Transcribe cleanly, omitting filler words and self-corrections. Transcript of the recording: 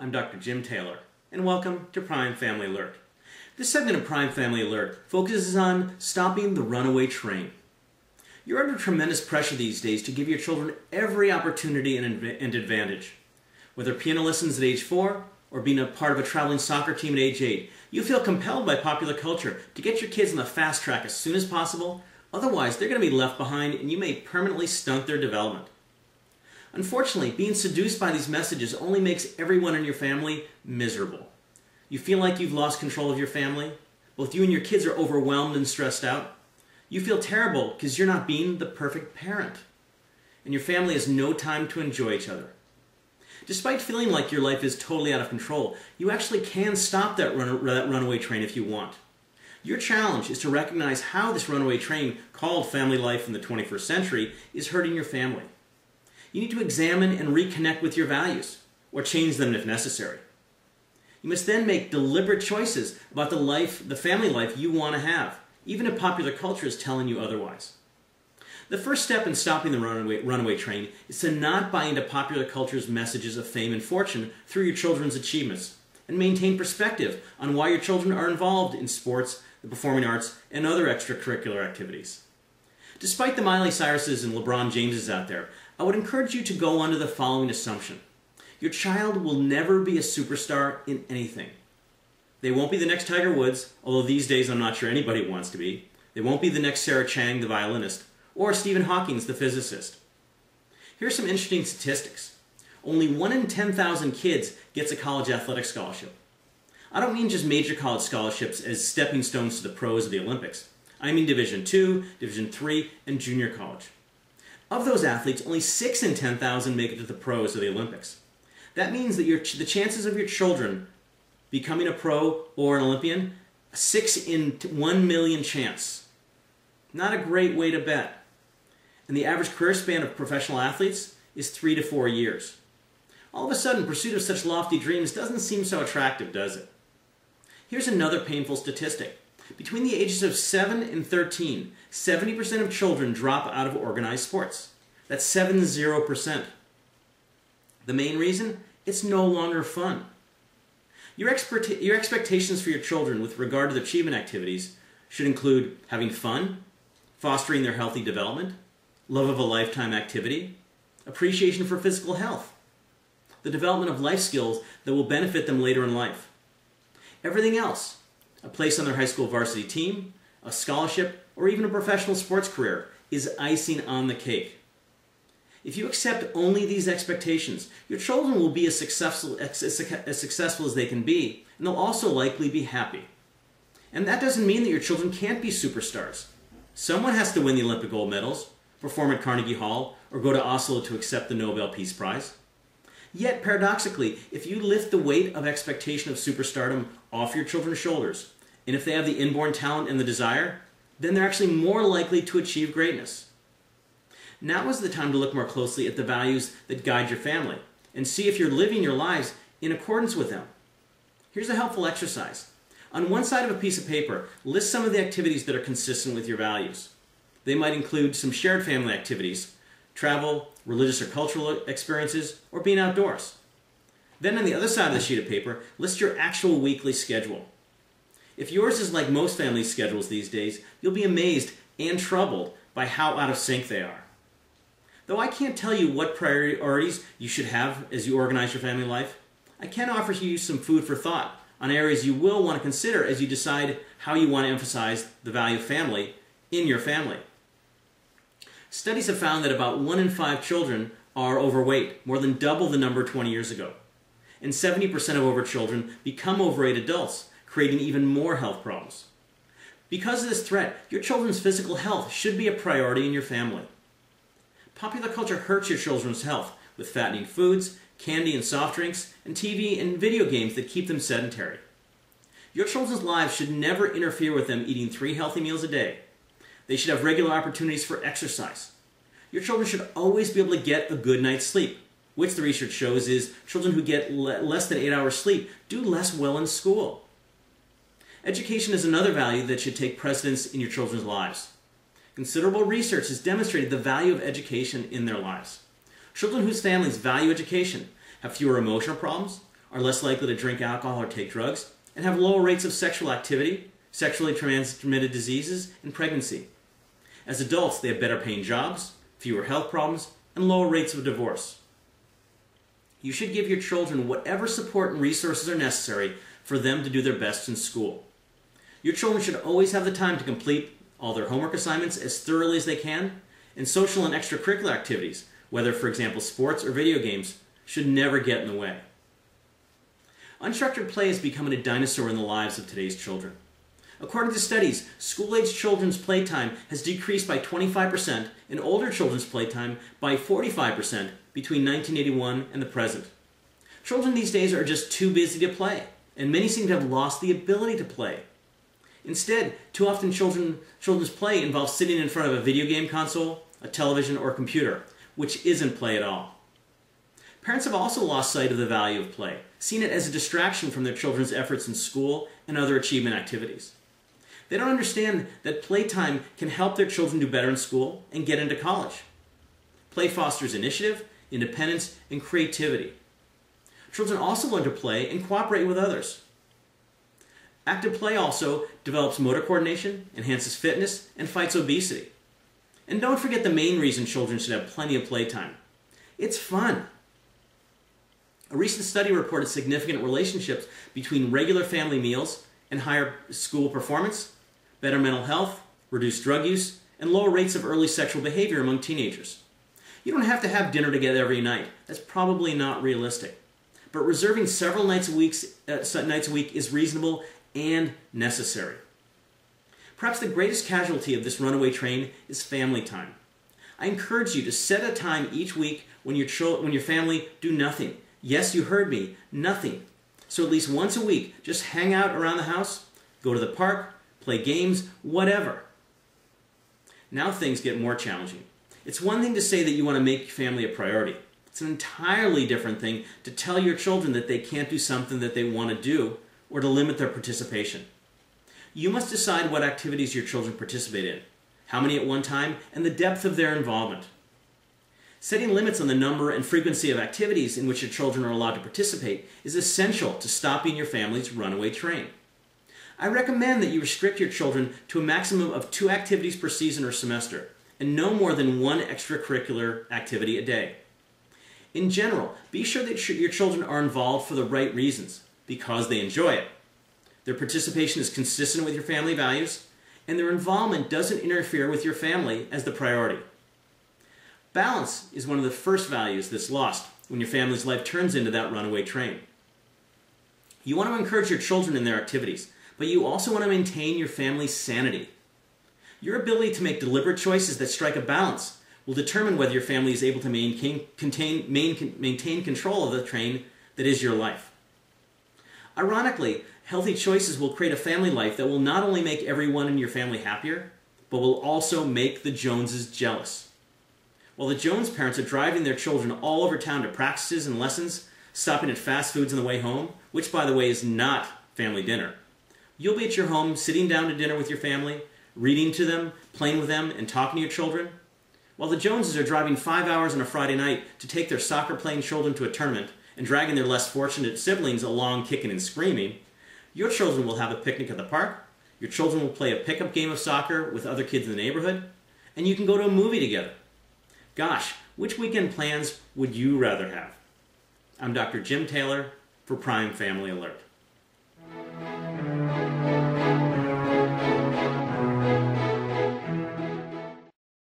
I'm Dr. Jim Taylor, and welcome to Prime Family Alert. This segment of Prime Family Alert focuses on stopping the runaway train. You're under tremendous pressure these days to give your children every opportunity and advantage. Whether piano lessons at age 4 or being a part of a traveling soccer team at age 8, you feel compelled by popular culture to get your kids on the fast track as soon as possible. Otherwise, they're going to be left behind and you may permanently stunt their development. Unfortunately, being seduced by these messages only makes everyone in your family miserable. You feel like you've lost control of your family. Both you and your kids are overwhelmed and stressed out. You feel terrible because you're not being the perfect parent. And your family has no time to enjoy each other. Despite feeling like your life is totally out of control, you actually can stop that runaway train if you want. Your challenge is to recognize how this runaway train, called family life in the 21st century, is hurting your family. You need to examine and reconnect with your values, or change them if necessary. You must then make deliberate choices about the family life you want to have, even if popular culture is telling you otherwise. The first step in stopping the runaway train is to not buy into popular culture's messages of fame and fortune through your children's achievements, and maintain perspective on why your children are involved in sports, the performing arts, and other extracurricular activities. Despite the Miley Cyruses and LeBron Jameses out there, I would encourage you to go under the following assumption. Your child will never be a superstar in anything. They won't be the next Tiger Woods, although these days I'm not sure anybody wants to be. They won't be the next Sarah Chang, the violinist, or Stephen Hawking, the physicist. Here's some interesting statistics. Only 1 in 10,000 kids gets a college athletic scholarship. I don't mean just major college scholarships as stepping stones to the pros or the Olympics. I mean Division II, Division III, and junior college. Of those athletes, only 6 in 10,000 make it to the pros or the Olympics. That means that the chances of your children becoming a pro or an Olympian, 6 in 1 million chance. Not a great way to bet. And the average career span of professional athletes is 3 to 4 years. All of a sudden, pursuit of such lofty dreams doesn't seem so attractive, does it? Here's another painful statistic. Between the ages of 7 and 13, 70% of children drop out of organized sports. That's 70%. The main reason? It's no longer fun. Your expectations for your children with regard to their achievement activities should include having fun, fostering their healthy development, love of a lifetime activity, appreciation for physical health, the development of life skills that will benefit them later in life. Everything else, a place on their high school varsity team, a scholarship, or even a professional sports career, is icing on the cake. If you accept only these expectations, your children will be as successful as they can be, and they'll also likely be happy. And that doesn't mean that your children can't be superstars. Someone has to win the Olympic gold medals, perform at Carnegie Hall, or go to Oslo to accept the Nobel Peace Prize. Yet, paradoxically, if you lift the weight of expectation of superstardom off your children's shoulders, and if they have the inborn talent and the desire, then they're actually more likely to achieve greatness. Now is the time to look more closely at the values that guide your family, and see if you're living your lives in accordance with them. Here's a helpful exercise. On one side of a piece of paper, list some of the activities that are consistent with your values. They might include some shared family activities, travel, religious or cultural experiences, or being outdoors. Then on the other side of the sheet of paper, list your actual weekly schedule. If yours is like most family schedules these days, you'll be amazed and troubled by how out of sync they are. Though I can't tell you what priorities you should have as you organize your family life, I can offer you some food for thought on areas you will want to consider as you decide how you want to emphasize the value of family in your family. Studies have found that about 1 in 5 children are overweight, more than double the number 20 years ago. And 70% of overweight children become overweight adults, creating even more health problems. Because of this threat, your children's physical health should be a priority in your family. Popular culture hurts your children's health with fattening foods, candy and soft drinks, and TV and video games that keep them sedentary. Your children's lives should never interfere with them eating 3 healthy meals a day. They should have regular opportunities for exercise. Your children should always be able to get a good night's sleep, which the research shows is children who get less than 8 hours sleep do less well in school. Education is another value that should take precedence in your children's lives. Considerable research has demonstrated the value of education in their lives. Children whose families value education have fewer emotional problems, are less likely to drink alcohol or take drugs, and have lower rates of sexual activity, sexually transmitted diseases, and pregnancy. As adults, they have better paying jobs, fewer health problems, and lower rates of divorce. You should give your children whatever support and resources are necessary for them to do their best in school. Your children should always have the time to complete all their homework assignments as thoroughly as they can, and social and extracurricular activities, whether, for example, sports or video games, should never get in the way. Unstructured play is becoming a dinosaur in the lives of today's children. According to studies, school-aged children's playtime has decreased by 25% and older children's playtime by 45% between 1981 and the present. Children these days are just too busy to play, and many seem to have lost the ability to play. Instead, too often children's play involves sitting in front of a video game console, a television, or a computer, which isn't play at all. Parents have also lost sight of the value of play, seeing it as a distraction from their children's efforts in school and other achievement activities. They don't understand that playtime can help their children do better in school and get into college. Play fosters initiative, independence, and creativity. Children also learn to play and cooperate with others. Active play also develops motor coordination, enhances fitness, and fights obesity. And don't forget the main reason children should have plenty of playtime. It's fun. A recent study reported significant relationships between regular family meals and higher school performance, better mental health, reduced drug use, and lower rates of early sexual behavior among teenagers. You don't have to have dinner together every night. That's probably not realistic. But reserving several nights a week is reasonable and necessary. Perhaps the greatest casualty of this runaway train is family time. I encourage you to set a time each week when your family do nothing. Yes, you heard me, nothing. So at least once a week, just hang out around the house, go to the park, play games, whatever. Now things get more challenging. It's one thing to say that you want to make your family a priority. It's an entirely different thing to tell your children that they can't do something that they want to do or to limit their participation. You must decide what activities your children participate in, how many at one time, and the depth of their involvement. Setting limits on the number and frequency of activities in which your children are allowed to participate is essential to stopping your family's runaway train. I recommend that you restrict your children to a maximum of 2 activities per season or semester, and no more than 1 extracurricular activity a day. In general, be sure that your children are involved for the right reasons, because they enjoy it. Their participation is consistent with your family values, and their involvement doesn't interfere with your family as the priority. Balance is one of the first values that's lost when your family's life turns into that runaway train. You want to encourage your children in their activities, but you also want to maintain your family's sanity. Your ability to make deliberate choices that strike a balance will determine whether your family is able to maintain control of the train that is your life. Ironically, healthy choices will create a family life that will not only make everyone in your family happier, but will also make the Joneses jealous. While the Jones parents are driving their children all over town to practices and lessons, stopping at fast foods on the way home, which by the way is not family dinner, you'll be at your home sitting down to dinner with your family, reading to them, playing with them, and talking to your children. While the Joneses are driving 5 hours on a Friday night to take their soccer-playing children to a tournament and dragging their less fortunate siblings along kicking and screaming, your children will have a picnic at the park, your children will play a pickup game of soccer with other kids in the neighborhood, and you can go to a movie together. Gosh, which weekend plans would you rather have? I'm Dr. Jim Taylor for Prime Family Alert.